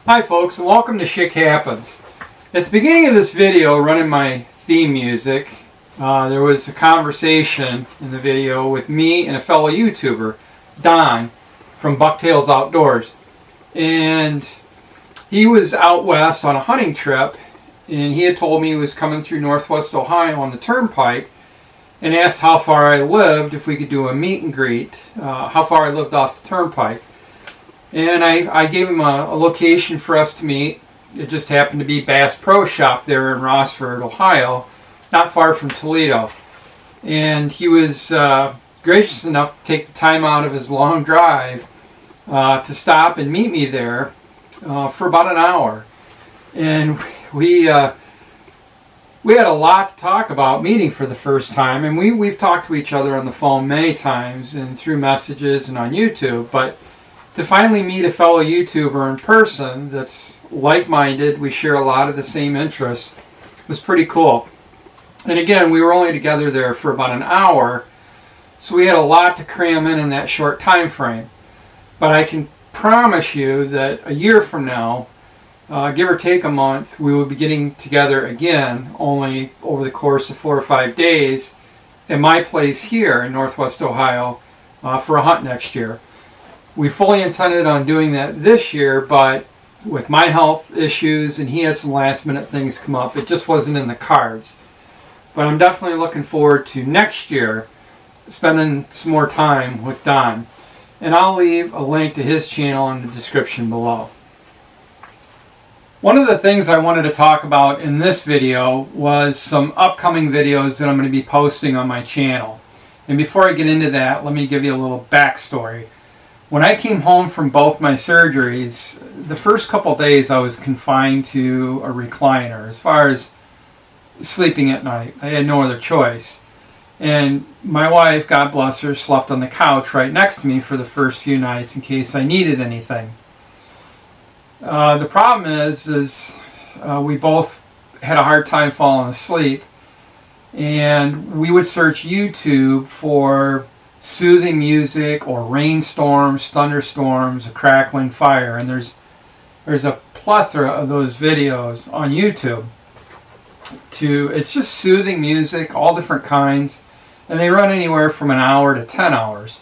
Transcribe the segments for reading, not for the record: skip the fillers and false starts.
Hi folks, and welcome to Schick Happens. At the beginning of this video, running my theme music, there was a conversation in the video with me and a fellow YouTuber, Don, from Bucktails Outdoors. And he was out west on a hunting trip, and he had told me he was coming through northwest Ohio on the turnpike, and asked how far I lived, if we could do a meet and greet, how far I lived off the turnpike. And I gave him a location for us to meet. It just happened to be Bass Pro Shop there in Rossford, Ohio, not far from Toledo. And he was gracious enough to take the time out of his long drive to stop and meet me there for about an hour. And we had a lot to talk about meeting for the first time. And we've talked to each other on the phone many times and through messages and on YouTube. But to finally meet a fellow YouTuber in person that's like-minded, we share a lot of the same interests, was pretty cool. And again, we were only together there for about an hour, so we had a lot to cram in that short time frame. But I can promise you that a year from now, give or take a month, we will be getting together again, only over the course of 4 or 5 days, at my place here in Northwest Ohio for a hunt next year. We fully intended on doing that this year, but with my health issues and he had some last minute things come up, it just wasn't in the cards. But I'm definitely looking forward to next year spending some more time with Don. And I'll leave a link to his channel in the description below. One of the things I wanted to talk about in this video was some upcoming videos that I'm going to be posting on my channel. And before I get into that, let me give you a little backstory. When I came home from both my surgeries, the first couple days I was confined to a recliner as far as sleeping at night. I had no other choice. And my wife, God bless her, slept on the couch right next to me for the first few nights in case I needed anything. The problem is we both had a hard time falling asleep, and we would search YouTube for soothing music or rainstorms, thunderstorms, a crackling fire, and there's a plethora of those videos on YouTube. It's just soothing music, all different kinds, and they run anywhere from an hour to 10 hours.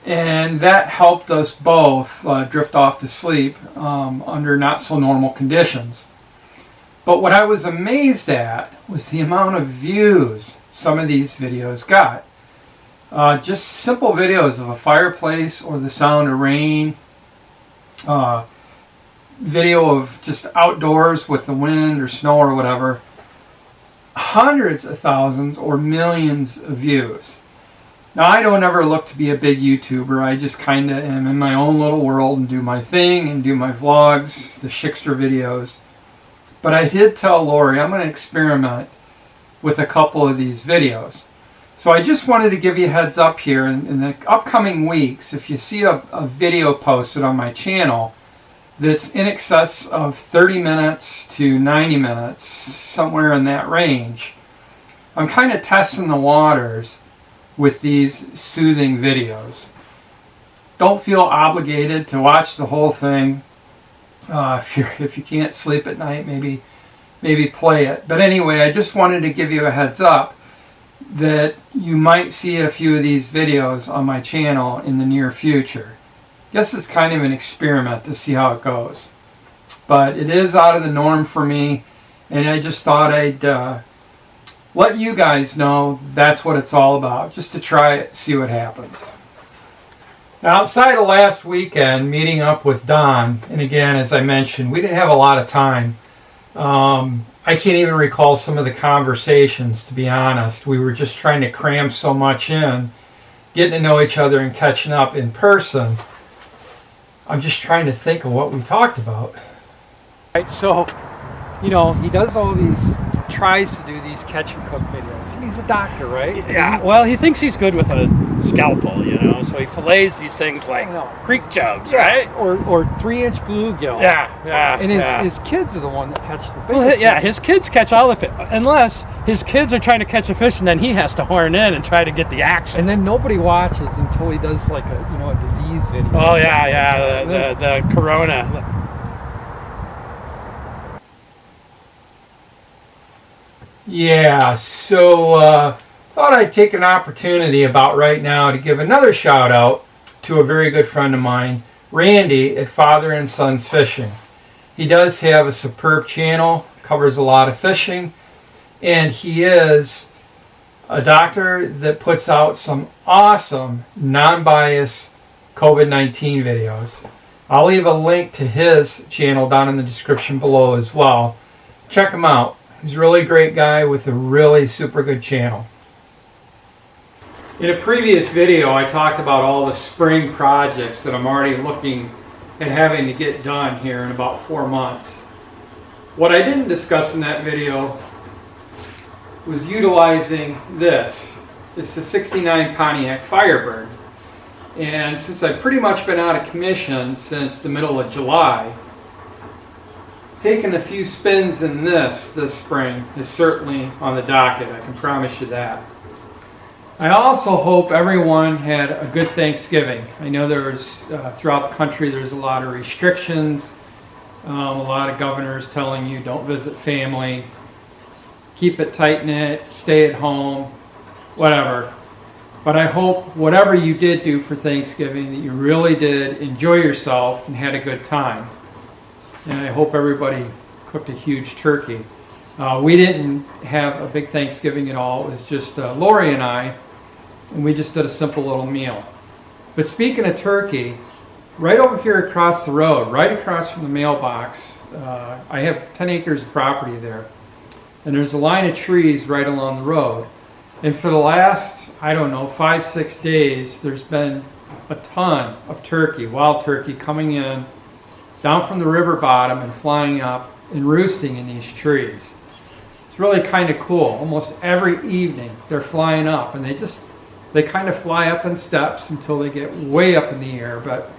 And that helped us both drift off to sleep under not so normal conditions. But what I was amazed at was the amount of views some of these videos got. Just simple videos of a fireplace or the sound of rain, video of just outdoors with the wind or snow or whatever. Hundreds of thousands or millions of views. Now, I don't ever look to be a big YouTuber. I just kind of am in my own little world and do my thing and do my vlogs, the Schickster videos. But I did tell Lori I'm going to experiment with a couple of these videos. So I just wanted to give you a heads up here in the upcoming weeks. If you see a video posted on my channel that's in excess of 30 minutes to 90 minutes, somewhere in that range, I'm kind of testing the waters with these soothing videos. Don't feel obligated to watch the whole thing. If you can't sleep at night, maybe play it. But anyway, I just wanted to give you a heads up that you might see a few of these videos on my channel in the near future. Guess it's kind of an experiment to see how it goes. But it is out of the norm for me, and I just thought I'd let you guys know that's what it's all about, just to try it, see what happens. Now, outside of last weekend, meeting up with Don, and again, as I mentioned, we didn't have a lot of time. I can't even recall some of the conversations, to be honest. We were just trying to cram so much in, getting to know each other and catching up in person. I'm just trying to think of what we talked about. Right, so, he does all these, tries to do these catch and cook videos. He's a doctor, right? Yeah, well, he thinks he's good with a scalpel, so he fillets these things like creek jugs, right? Or 3-inch bluegill. Yeah. And his kids are the one that catch the fish. Well, his kids catch all the fish, unless his kids are trying to catch a fish, and then he has to horn in and try to get the action. And then nobody watches until he does like a disease video. Oh yeah, the corona. Yeah, so thought I'd take an opportunity about right now to give another shout out to a very good friend of mine, Randy at Father and Sons Fishing. He does have a superb channel, covers a lot of fishing, and he is a doctor that puts out some awesome non-biased COVID-19 videos. I'll leave a link to his channel down in the description below as well. Check him out. He's a really great guy with a really super good channel. In a previous video, I talked about all the spring projects that I'm already looking at having to get done here in about 4 months. What I didn't discuss in that video was utilizing this. It's the '69 Pontiac Firebird. And since I've pretty much been out of commission since the middle of July, taking a few spins in this spring is certainly on the docket, I can promise you that. I also hope everyone had a good Thanksgiving. I know there's, throughout the country, there's a lot of restrictions, a lot of governors telling you don't visit family, keep it tight-knit, stay at home, whatever. But I hope whatever you did do for Thanksgiving, that you really did enjoy yourself and had a good time. And I hope everybody cooked a huge turkey. We didn't have a big Thanksgiving at all. It was just Lori and I, and we just did a simple little meal. But speaking of turkey, right over here across the road, right across from the mailbox, I have 10 acres of property there. And there's a line of trees right along the road. And for the last, I don't know, 5-6 days, there's been a ton of turkey, wild turkey, coming in down from the river bottom and flying up and roosting in these trees. It's really kind of cool. Almost every evening they're flying up, and they kind of fly up in steps until they get way up in the air. But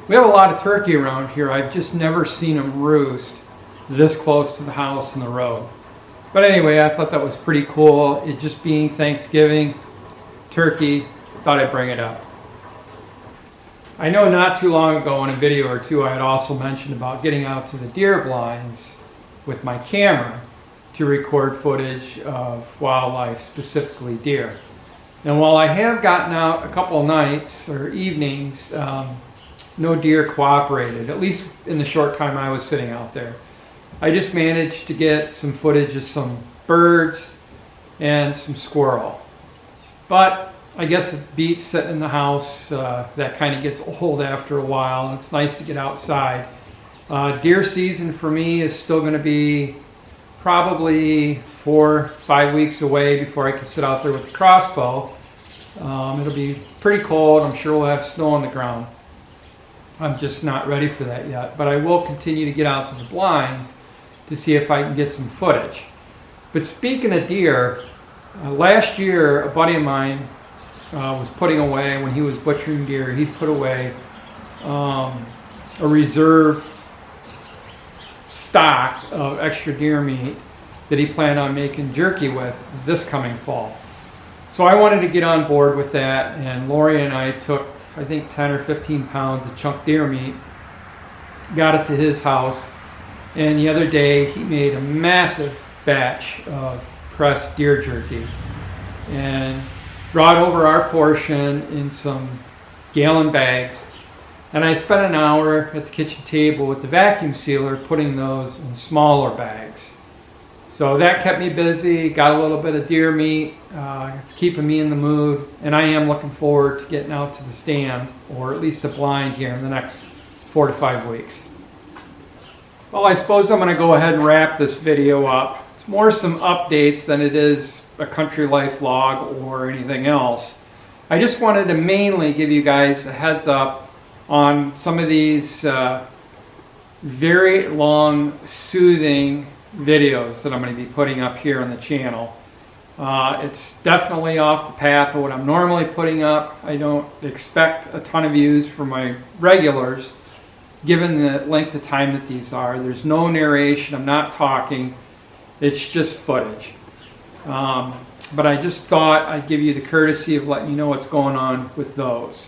we have a lot of turkey around here. I've just never seen them roost this close to the house and the road. But anyway, I thought that was pretty cool. It just being Thanksgiving, turkey, thought I'd bring it up. I know not too long ago in a video or two I had also mentioned about getting out to the deer blinds with my camera to record footage of wildlife, specifically deer. And while I have gotten out a couple nights or evenings, no deer cooperated, at least in the short time I was sitting out there. I just managed to get some footage of some birds and some squirrel. But I guess it beats sitting in the house. That kind of gets old after a while, and it's nice to get outside. Deer season for me is still going to be probably 4-5 weeks away before I can sit out there with the crossbow. It'll be pretty cold. I'm sure we'll have snow on the ground. I'm just not ready for that yet. But I will continue to get out to the blinds to see if I can get some footage. But speaking of deer, last year a buddy of mine was putting away, when he was butchering deer, he'd put away a reserve stock of extra deer meat that he planned on making jerky with this coming fall. So I wanted to get on board with that, and Lori and I took, I think, 10 or 15 pounds of chunked deer meat, got it to his house, and the other day he made a massive batch of pressed deer jerky and brought over our portion in some gallon bags. And I spent an hour at the kitchen table with the vacuum sealer putting those in smaller bags. So that kept me busy, got a little bit of deer meat. It's keeping me in the mood, and I am looking forward to getting out to the stand, or at least a blind, here in the next 4 to 5 weeks. Well, I suppose I'm going to go ahead and wrap this video up. It's more some updates than it is a country life vlog or anything else. I just wanted to mainly give you guys a heads up on some of these very long, soothing videos that I'm going to be putting up here on the channel. It's definitely off the path of what I'm normally putting up. I don't expect a ton of views for my regulars, given the length of time that these are. There's no narration, I'm not talking, it's just footage. But I just thought I'd give you the courtesy of letting you know what's going on with those.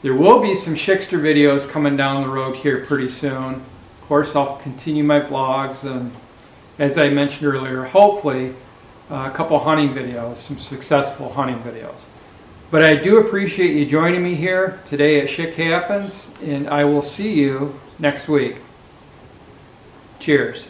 There will be some Schickster videos coming down the road here pretty soon. Of course, I'll continue my vlogs and as I mentioned earlier, hopefully a couple hunting videos, some successful hunting videos. But I do appreciate you joining me here today at Schick Happens, and I will see you next week. Cheers.